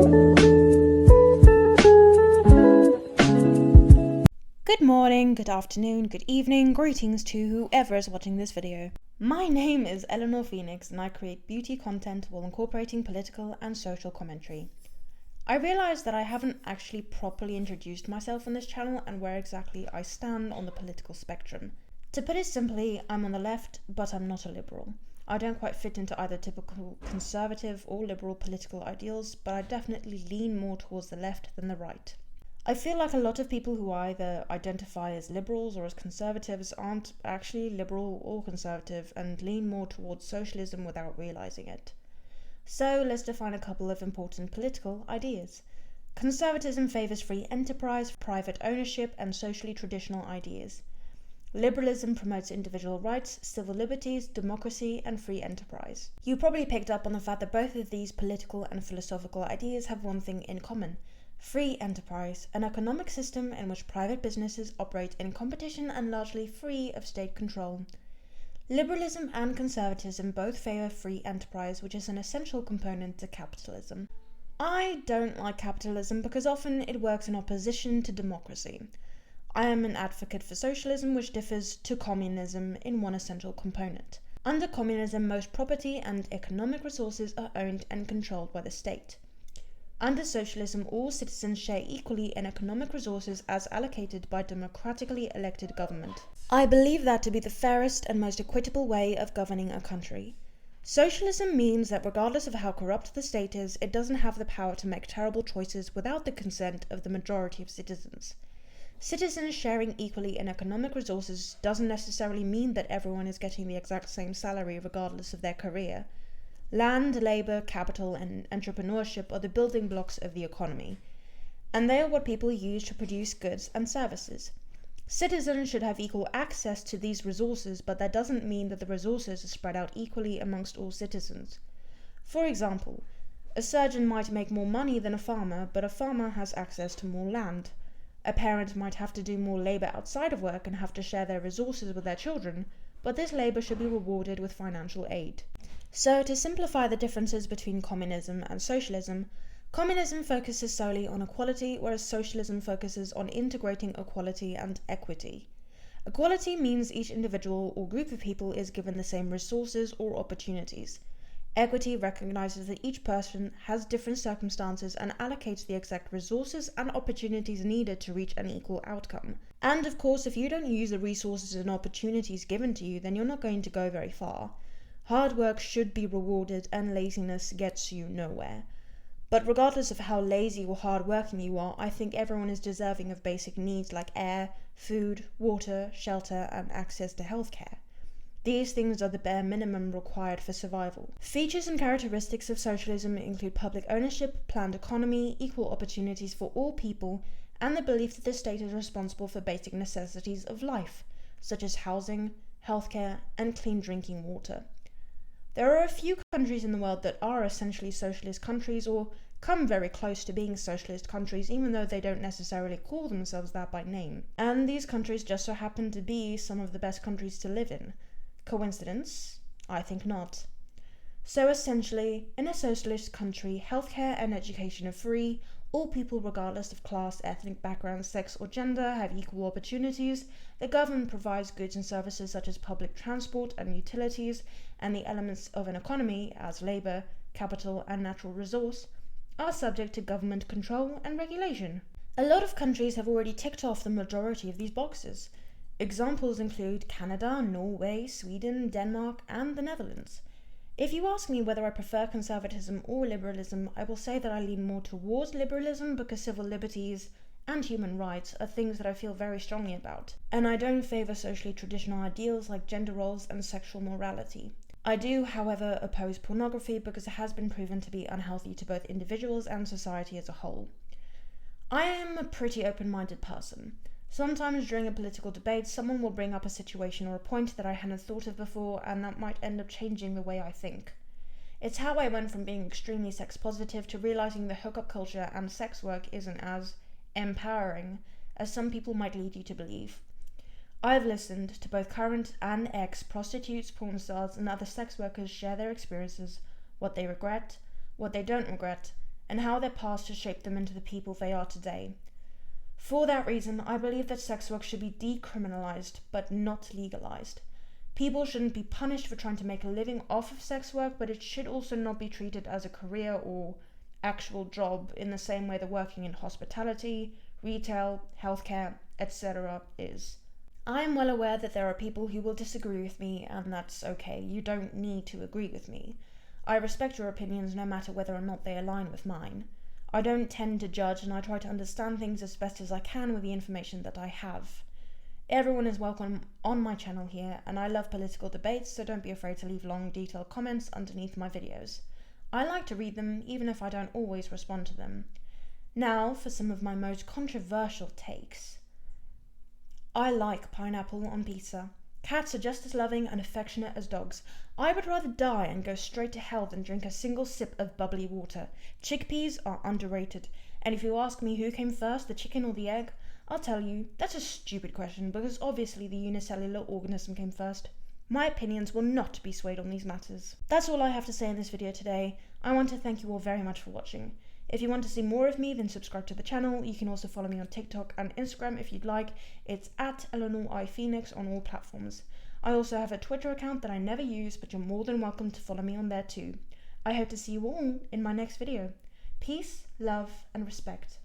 Good morning, good afternoon, good evening, greetings to whoever is watching this video. My name is Eleanor Phoenix and I create beauty content while incorporating political and social commentary. I realised that I haven't actually properly introduced myself on this channel and where exactly I stand on the political spectrum. To put it simply, I'm on the left, but I'm not a liberal. I don't quite fit into either typical conservative or liberal political ideals, but I definitely lean more towards the left than the right. I feel like a lot of people who either identify as liberals or as conservatives aren't actually liberal or conservative and lean more towards socialism without realising it. So let's define a couple of important political ideas. Conservatism favours free enterprise, private ownership and socially traditional ideas. Liberalism promotes individual rights, civil liberties, democracy and free enterprise. You probably picked up on the fact that both of these political and philosophical ideas have one thing in common: free enterprise, an economic system in which private businesses operate in competition and largely free of state control. Liberalism and conservatism both favour free enterprise, which is an essential component to capitalism. I don't like capitalism because often it works in opposition to democracy. I am an advocate for socialism, which differs to communism in one essential component. Under communism, most property and economic resources are owned and controlled by the state. Under socialism, all citizens share equally in economic resources as allocated by democratically elected government. I believe that to be the fairest and most equitable way of governing a country. Socialism means that regardless of how corrupt the state is, it doesn't have the power to make terrible choices without the consent of the majority of citizens. Citizens sharing equally in economic resources doesn't necessarily mean that everyone is getting the exact same salary regardless of their career. Land, labour, capital and entrepreneurship are the building blocks of the economy, and they are what people use to produce goods and services. Citizens should have equal access to these resources, but that doesn't mean that the resources are spread out equally amongst all citizens. For example, a surgeon might make more money than a farmer, but a farmer has access to more land. A parent might have to do more labour outside of work and have to share their resources with their children, but this labour should be rewarded with financial aid. So, to simplify the differences between communism and socialism, communism focuses solely on equality, whereas socialism focuses on integrating equality and equity. Equality means each individual or group of people is given the same resources or opportunities. Equity recognizes that each person has different circumstances and allocates the exact resources and opportunities needed to reach an equal outcome. And of course, if you don't use the resources and opportunities given to you, then you're not going to go very far. Hard work should be rewarded and laziness gets you nowhere. But regardless of how lazy or hard-working you are, I think everyone is deserving of basic needs like air, food, water, shelter, and access to healthcare. These things are the bare minimum required for survival. Features and characteristics of socialism include public ownership, planned economy, equal opportunities for all people, and the belief that the state is responsible for basic necessities of life, such as housing, healthcare, and clean drinking water. There are a few countries in the world that are essentially socialist countries or come very close to being socialist countries, even though they don't necessarily call themselves that by name. And these countries just so happen to be some of the best countries to live in. Coincidence? I think not. So essentially, in a socialist country, healthcare and education are free, all people regardless of class, ethnic background, sex or gender have equal opportunities, the government provides goods and services such as public transport and utilities, and the elements of an economy, as labour, capital and natural resource, are subject to government control and regulation. A lot of countries have already ticked off the majority of these boxes. Examples include Canada, Norway, Sweden, Denmark and the Netherlands. If you ask me whether I prefer conservatism or liberalism, I will say that I lean more towards liberalism because civil liberties and human rights are things that I feel very strongly about, and I don't favour socially traditional ideals like gender roles and sexual morality. I do, however, oppose pornography because it has been proven to be unhealthy to both individuals and society as a whole. I am a pretty open-minded person. Sometimes during a political debate, someone will bring up a situation or a point that I hadn't thought of before, and that might end up changing the way I think. It's how I went from being extremely sex positive to realising the hookup culture and sex work isn't as empowering as some people might lead you to believe. I've listened to both current and ex-prostitutes, porn stars, and other sex workers share their experiences, what they regret, what they don't regret, and how their past has shaped them into the people they are today. For that reason, I believe that sex work should be decriminalized, but not legalized. People shouldn't be punished for trying to make a living off of sex work, but it should also not be treated as a career or actual job in the same way that working in hospitality, retail, healthcare, etc. is. I am well aware that there are people who will disagree with me, and that's okay. You don't need to agree with me. I respect your opinions no matter whether or not they align with mine. I don't tend to judge, and I try to understand things as best as I can with the information that I have. Everyone is welcome on my channel here, and I love political debates, so don't be afraid to leave long, detailed comments underneath my videos. I like to read them, even if I don't always respond to them. Now, for some of my most controversial takes. I like pineapple on pizza. Cats are just as loving and affectionate as dogs. I would rather die and go straight to hell than drink a single sip of bubbly water. Chickpeas are underrated. And if you ask me who came first, the chicken or the egg, I'll tell you, that's a stupid question because obviously the unicellular organism came first. My opinions will not be swayed on these matters. That's all I have to say in this video today. I want to thank you all very much for watching. If you want to see more of me, then subscribe to the channel. You can also follow me on TikTok and Instagram if you'd like. It's at EleanorIPhoenix on all platforms. I also have a Twitter account that I never use, but you're more than welcome to follow me on there too. I hope to see you all in my next video. Peace, love, and respect.